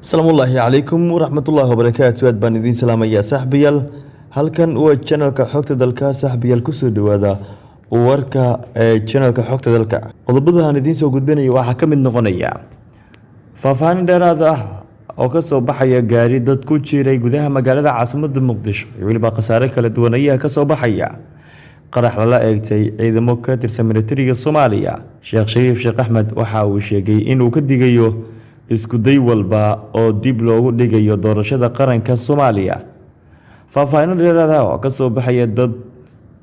Asalaamullaahi calaykum waraxmatullaahi wabarakaatu. Aad baan idiin salaamayaa saaxiibayaal. Halkan waa channelka xogta dalka. Saaxiibayaal kusoo dhawaada warka channelka xogta dalka. Qodobada aan idiin soo gudbinayo waxaa ka mid noqonaya faahfaahin dheeraad ah oo ka soo baxaya gaari dad ku jiray gudaha magaalada caasimadda Muqdisho iyo weliba khasaare kala duwan ayaa ka soo baxaya qarax lala eegtay ciidamo ka tirsan militariga Soomaaliya. Sheekh Shariif Sheekh Axmed waxa uu sheegay inuu ka digayo isku day walba oo dib loogu dhigayo doorashada qaranka Soomaaliya. Faahfaahin dheeraad ah oo ka soo baxaya dad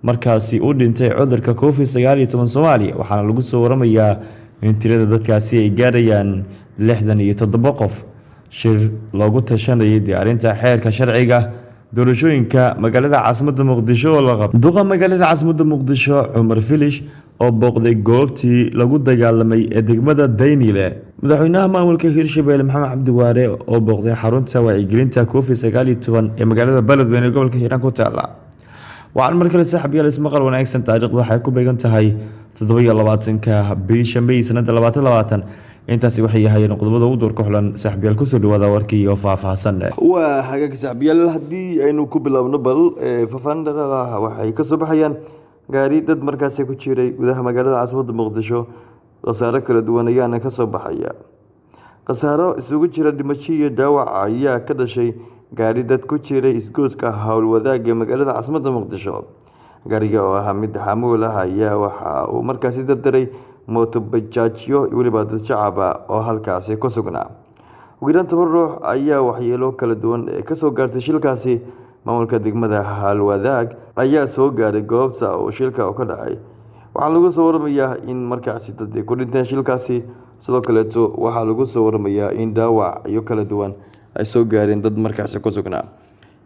markaasi u dhintay cudurka COVID-19 Soomaaliya waxaana lagu soo waramayaa in tirada dadkaasi ay gaarayaan 67 qof. Shir loogu tashanayay diyaarinta xeerka sharciga doorashooyinka magaalada caasimadda Muqdisho oo la qabtay duqa magaalada caasimadda Muqdisho Cumar Filish oo booqday goobtii lagu dagaalamay ee degmada Daynile. Madaxweynaha maamulka Hirshabelle Maxamed Cabdi Waare oo booqday xarunta wacyigelinta COVID-19 ee magaalada Beledweyne gobolka Hiiraan ku taala. Waxaan markale saaxiibayaal ismaqal wanaagsan. Taariikhdu waxay ku beegan tahay 27 bisha May sanada 2020. intaasi waxay yahay qodobada u doorka xulan saaxiibayaal kusoo dhawaada warkii oo faahfaahsan. Waa hagaag saaxiibayaal haddii aynu ku bilaabno bal faahfaahin dheeraad ah waxay ka soo baxayaan gaari dad markaasi ku jiray gudaha magaalada caasimadda Muqdisho. Khasaare kala duwan ayaana ka soo baxaya. Khasaaro isugu jira dhimasho iyo dhaawac ayaa ka dhashay gaari dad ku jiray isgooska howlwadaag ee magaalada caasimadda Muqdisho. Gaariga oo ahaa mid xamuul ah ayaa waxa uu markaasi dardaray mooto bajaajyo weliba dad shacab ah oo halkaasi ku sugnaa. Ugu yaraan 10 ruux ayaa waxyeelo kala duwan ka soo gaartay shilkaasi. Maamulka degmada Howlwadaag ayaa soo gaaray goobta uu shilka ka dhacay. Waxaa lagu soo waramayaa in markaasi dad ku dhinteen shilkaasi. Sidoo kale waxaa lagu soo waramayaa in dhaawacyo kala duwan ay soo gaareen dad markaasi ku sugnaa.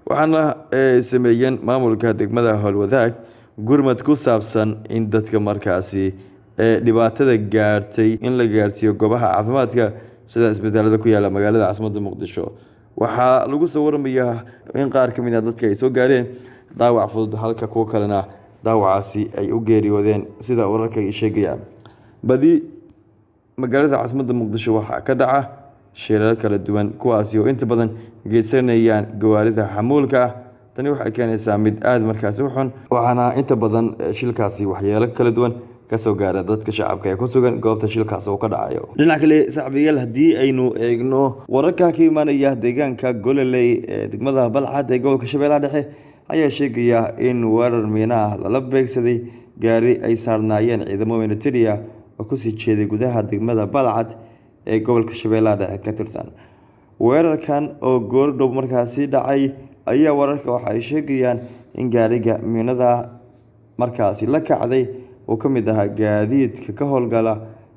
Waxaana sameeyeen maamulka degmada Howlwadaag gurmad ku saabsan in dadka markaasi dhibaatada gaartay in la gaarsiiyo goobaha caafimaadka sida isbitaalada ku yaala magaalada caasimadda Muqdisho. Waxaa lagu soo waramayaa in qaar ka mid ah dadka ay soo gaareen dhaawac fudud halka kuwa kalena dhaawacaasi ay u geeriyoodeen sida wararka ay sheegayaan. Badi magaalada caasimadda Muqdisho waxaa ka dhaca shilal kala duwan kuwaasi oo inta badan geysanayaan gawaarida xamuulka. Tani waxay keenaysaa mid aad markaasi u xun waxaana inta badan shilkaasi waxyeelo kala duwan ka soo gaara dadka shacabka ee ku sugan goobta shilkaas oo ka dhacayo. Dhinaca kale saaxiibayaal haddii aynu eegno wararka ka imaanaya deegaanka Gololey ee degmada Balcad ee gobolka Shabeellaha Dhexe ayaa sheegaya in weerar miino ah lala beegsaday gaari ay saarnaayeen ciidamo militari ah oo ku sii jeeday gudaha degmada Balcad ee gobolka Shabeellaha Dhexe ka tirsan. Weerarkan oo goordhow markaasi dhacay ayaa wararka waxa ay sheegayaan in gaariga miinada markaasi la kacday oo ka mid ah gaadiidka ka howlgala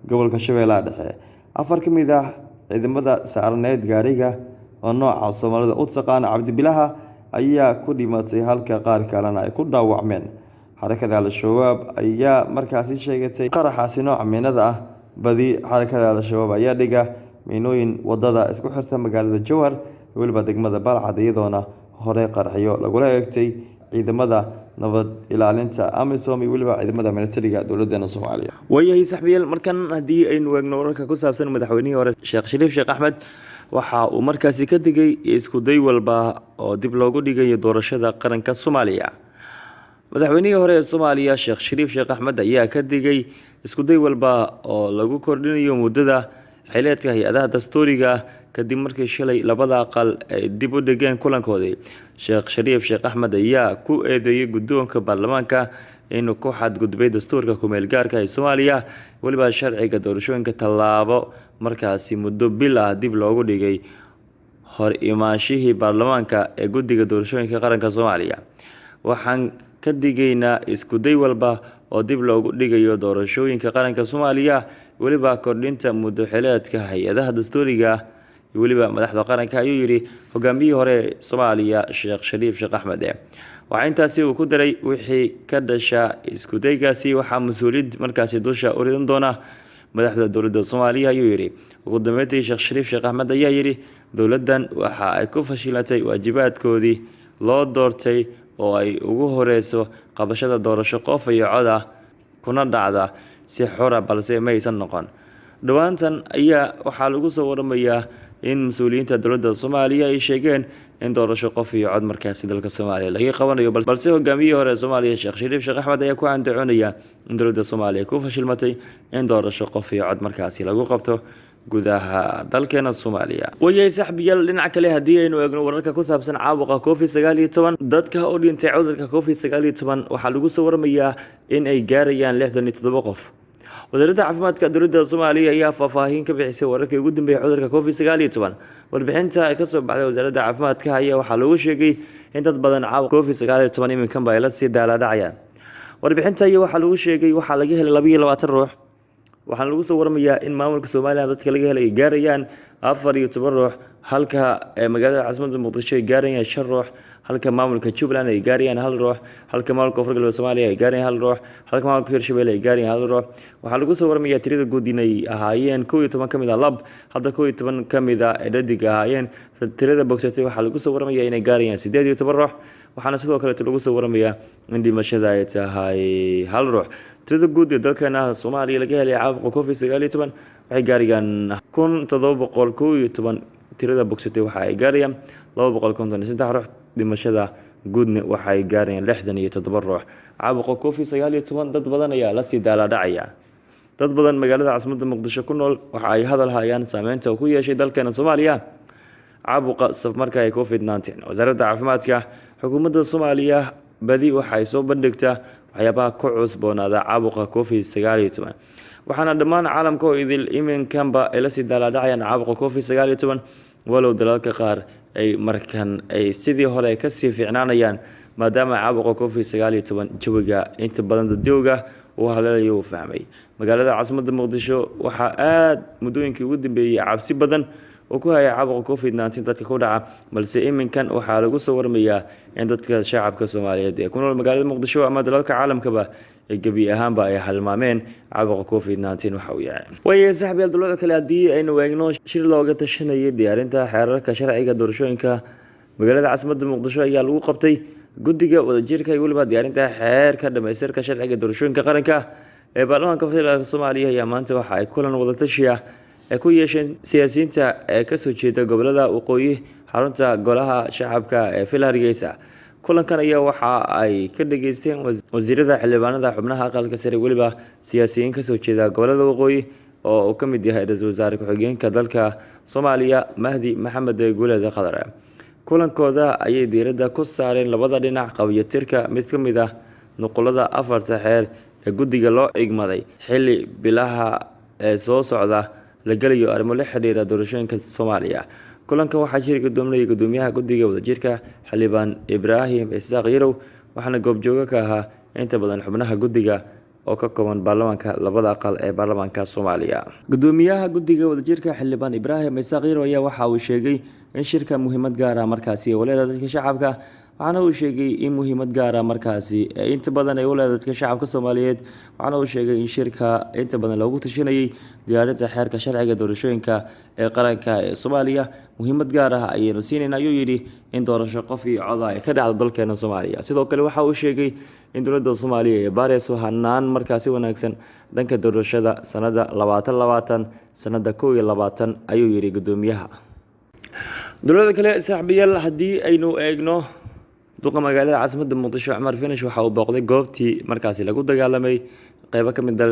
gobolka Shabeellaha Dhexe. 4 ka mid ah ciidamada saarneed gaariga oo nooca Soomaalida u taqaan Cabdibilaha ayaa ku dhimatay halka qaar kalena ay ku dhaawacmeen. Xarakada Al-Shabaab ayaa markaasi sheegatay qaraxaasi nooca miinada ah. Badi xarakada Al-Shabaab ayaa dhiga miinooyin wadada isku xirta magaalada Jowhar weliba degmada Balcad iyadoona hore qaraxyo lagula eegtay ciidamada nabad ilaalinta AMISOM iyo weliba ciidamada militariga dowladda Soomaaliya. Waayahay saaxiibayaal markan haddii aynu eegno wararka ku saabsan madaxweynihii hore Sheekh Shariif Sheekh Axmed waxa uu markaasi ka digay isku day walba oo dib loogu dhigayo doorashada qaranka Soomaaliya. Madaxweynihii hore ee Soomaaliya Sheekh Shariif Sheekh Axmed ayaa ka digay isku day walba oo lagu kordhinayo muddada xileedka hay'adaha dastuuriga kadib markii shalay labada aqal ay dib u dhigeen kulankoodii. Sheekh Shariif Sheekh Axmed ayaa ku eedeeyay guddoonka baarlamaanka inuu ku xadgudbay dastuurka ku-meel gaarka ee Soomaaliya weliba sharciga doorashooyinka tallaabo markaasi muddo bil ah dib loogu dhigay hor imaanshihii baarlamaanka ee guddiga doorashooyinka qaranka Soomaaliya. Waxaan ka digaynaa isku day walba oo dib loogu dhigayo doorashooyinka qaranka Soomaaliya weliba kordhinta muddo xileedka hay'adaha dastuuriga weliba madaxda qaranka ayuu yiri hogaamiyihii hore Soomaaliya Sheekh Shariif Sheekh Axmed. Waxa intaasi uu ku daray wixii ka dhasha isku daygaasi waxa mas'uuliyad markaasi dusha u ridan doona madaxda dowladda Soomaaliya ayuu yiri. Ugu dambeyntii Sheekh Shariif Sheekh Axmed ayaa yiri dowladdan waxa ay ku fashilatay waajibaadkoodii loo doortay oo ay ugu horeyso qabashada doorasho qof iyo cod ah kuna dhacda si xor ah balse ma aysan noqon dhawaantan ayaa waxaa lagu soo waramayaa in mas-uuliyiinta dowladda Soomaaliya ay sheegeen in doorasho qof iyo cod markaasi dalka Soomaaliya laga qabanayo, balse hogaamiyihii hore Soomaaliya Sheekh Shariif Sheekh Axmed ayaa ku andacoonaya in dowladda Soomaaliya ku fashilmatay in doorasho qof iyo cod markaasi lagu qabto gudaha dalkeena Soomaaliya. Wayay saxbiyal dhinaca kale haddii aynu eegno wararka ku saabsan caabuqa COVID-19, dadka u dhintay cudurka COVID-19 waxaa lagu soo waramayaa in ay gaarayaan 67 qof. wasaaradda caafimaadka dowladda Soomaaliya ayaa faahfaahin ka bixisay wararkii ugu dambeeyay cudurka COVID-19. warbixinta ka soo baxday wasaaradda caafimaadka ayaa waxaa lagu sheegay in dad badan caabuqa COVID-19 iminkan ay la sii daalaa-dhacayaan. warbixinta ayaa waxaa lagu sheegay waxaa laga helay 22 ruux, waxaana lagu soo waramayaa in maamulka Soomaaliya dadka laga helay ay gaarayaan 14 ruux, halka magaalada caasimadda Muqdisho ay gaarayaan 5 ruux, halka maamulka Jubbaland ay gaarayaan 1 ruux, halka maamulka Koonfur Galbeed Soomaaliya ay gaarayaan 1 ruux, halka maamulka Hirshabelle ay gaarayaan 1 ruux. waxaa lagu soo waramayaa tirada guud inay ahaayeen 11 ka mid ah lab, hadda 11 ka mid ah dhadig ahaayeen. tirada bogsatay waxaa lagu soo waramayaa inay gaarayaan 18 ruux, waxaana sidoo kale lagu soo waramayaa in dhimashada ay tahay 1 ruux. tirada guud ee dalkeena Soomaaliya laga helay caabuqa COVID-19 waxay gaarayaan 1711. tirada bogsatay waxa ay gaarayaan 253 ruux, dhimashada guudna waxa ay gaarayaan 67 ruux. caabuqa COVID-19 dad badan ayaa la sii daalaa-dhacaya. dad badan magaalada caasimadda Muqdisho ku nool waxa ay hadal hayaan saameynta uu ku yeeshay dalkeena Soomaaliya caabuqa safmarka ee COVID-19. wasaaradda caafimaadka xukuumadda Soomaaliya badi waxay soo bandhigtaa waxyaabaha ku cusboonaada caabuqa COVID-19, waxaana dhammaan caalamka oo idil iminkanba ay la sii daalaa-dhacayaan caabuqa COVID-19, walow dalalka qaar ay markan ay sidii hore ka sii fiicnaanayaan maadaama caabuqa COVID-19 jawiga inta badan dadweyga uu haleelayo uu fahmay. magaalada caasimadda Muqdisho waxaa aad muddooyinkii ugu dambeeyay cabsi badan oo ku haya caabuqa COVID-19 dadka ku dhaca, balse iminkan waxaa lagu soo waramayaa in dadka shacabka Soomaaliyeed ee ku nool magaalada Muqdisho ama dalalka caalamkaba ay gebi ahaanba ay halmaameen caabuqa COVID-19 waxa uu yahay. wayay saxbiyal dowladda kale haddii aynu eegno shir looga tashanayay diyaarinta xeerarka sharciga doorashooyinka magaalada caasimadda Muqdisho ayaa lagu qabtay guddiga wadajirka iyo weliba diyaarinta xeerka dhamaystirka sharciga doorashooyinka qaranka ee baarlamaanka federaalka Soomaaliya ayaa maanta waxa ay kulan wada tashi ah ku yeesheen siyaasiyiinta ee ka soo jeeda gobolada waqooyi xarunta golaha shacabka ee Hargeysa. kulankan ayaa waxa ay ka dhageysteen wasiirada xildhibaanada xubnaha aqalka sare weliba siyaasiyiin ka soo jeeda gobolada waqooyi oo uu ka mid yahay ra'iisul wasaare ku-xigeenka dalka Soomaaliya Mahdi Maxamed Guuleed Qadar. kulankooda ayay diiradda ku saareen labada dhinac qabiyatirka mid ka mid ah nuqulada afarta xeer ee guddiga loo igmaday xilli bilaha ee soo socda la galayo arrimo la xiriira doorashooyinka Soomaaliya. kulanka waxaa jiri gudoominaya gudoomiyaha guddiga wadajirka xildhibaan Ibraahim Isaaq Yarow, waxaana goobjooga ka ahaa inta badan xubnaha guddiga oo ka kooban baarlamaanka labada aqal ee baarlamaanka Soomaaliya. gudoomiyaha guddiga wadajirka xildhibaan Ibraahim Isaaq Yarow ayaa waxa uu sheegay in shirka muhiimad gaar ah markaasi u leedahay dadka shacabka, waxaana uu sheegay in muhiimad gaar ah markaasi inta badan ay u leedahay dadka shacabka Soomaaliyeed, waxaana uu sheegay in shirka inta badan loogu tashanayay diyaarinta xeerka sharciga doorashooyinka ee qaranka ee Soomaaliya muhiimad gaar ah ayaynu siinayna ayuu yidhi in doorasho qof iyo cod ay ka dhacdo dalkeena Soomaaliya. sidoo kale waxa uu sheegay in dowladda Soomaaliya ay baarayso hanaan markaasi wanaagsan dhanka doorashada sanada 2020 sanada 2021 ayuu yidhi gudoomiyaha. dowladda kale saxbiyal haddii aynu eegno duqa magaalada caasimadda Muqdisho Cumar Finish waxa uu booqday goobtii markaasi lagu dagaalamay qaybo ka mid ah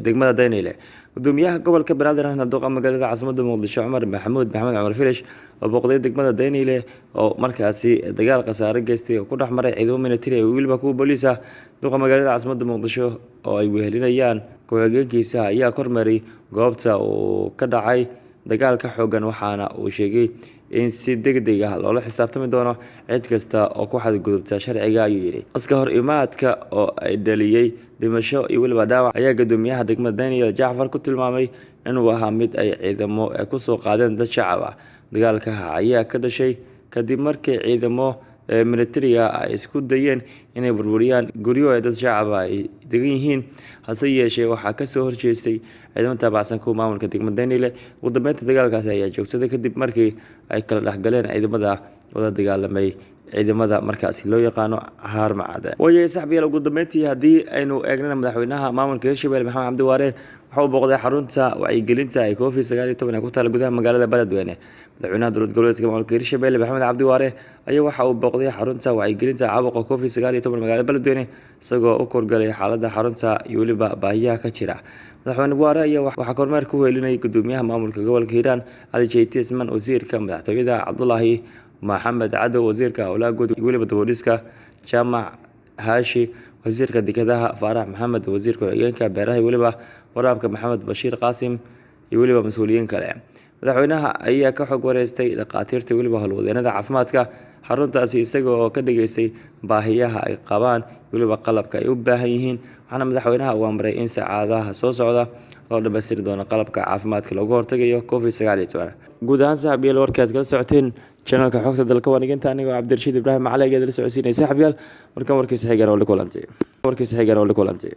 degmada Daynile. gudoomiyaha gobolka Banaadir ahna duqa magaalada caasimadda Muqdisho Cumar Maxamed Cumar Finish oo booqday degmada Daynile oo markaasi dagaal khasaare geystay oo ku dhexmaray ciidamo military iyo weliba kuwa booliis ah. duqa magaalada caasimadda Muqdisho oo ay wehelinayaan ku-xigeenkiisa ayaa kormeeray goobta uu ka dhacay dagaalka xoogan, waxaana uu sheegay in si degdeg ah loola xisaabtami doono cid kasta oo ku xadgudubta sharciga ayuu yidhi. iska hor imaadka oo ay dhaliyay dhimasho iyo weliba dhaawac ayaa gudoomiyaha degmada Daynile Jacfar ku tilmaamay inuu ahaa mid ay ciidamo ku soo qaadeen dad shacab ah. dagaalka ayaa ka dhashay kadib markii ciidamo militariga ay isku dayeen inay burburiyaan guryo ay dad shacab ay degan yihiin, hase yeeshee waxaa ka soo horjeestay ciidamo taabacsan kuwa maamulka degmada Daynile. ugu dambeyntii dagaalkaasi ayaa joogsaday kadib markii ay kala dhexgaleen ciidamada wada dagaalamay ciidamada markaasi loo yaqaano Haarmacad. Wayay saxbiyaal ugu dambeyntii haddii aynu eegnana madaxweynaha maamulka Hirshabelle Maxamed Cabdi Waare waxa uu booqday xarunta wacyigelinta ee Covid-19 ee ku taal gudaha magaalada Beledweyne. Madaxweynaha dowlad goboleedka maamulka Hirshabelle Maxamed Cabdi Waare ayaa waxa uu booqday xarunta wacyigelinta caabuqa Covid-19 magaalada Beledweyne isagoo u korgalay xaaladda xarunta iyo weliba baahiyaha ka jira. Madaxweyne Waare ayaa waxa kormeer ku weelinay gudoomiyaha maamulka gobolka Hiiraan Ali Jeyti Ismaan, wasiirka madaxtooyada Cabdullaahi Maxamed Cadow, wasiirka howlaha guud iyo weliba dowladhiska Jaamac Haashi, wasiirka dekedaha Faarax Maxamed, wasiirka ku-xigeenka beeraha iyo weliba waraabka Maxamed Bashiir Qaasim iyo weliba mas'uuliyiin kale. Madaxweynaha ayaa ka xog wareystay dhaqaatiirta iyo weliba howlwadeenada caafimaadka xaruntaasi isagoo ka dhageystay baahiyaha ay qabaan weliba qalabka ay u baahan yihiin. Waxaana madaxweynaha uu amray in saacadaha soo socda loo dhammaystiri doono qalabka caafimaadka looga hortagayo Covid-19. Guud ahaan saxbiyaal warkaad kala socoteen channelka xogta dalka waa niginta anigoo Cabdirashiid Ibraahim Cali ayaa la socodsiinay saxbiyaal markan warkiisa xigaan oo la kulantay.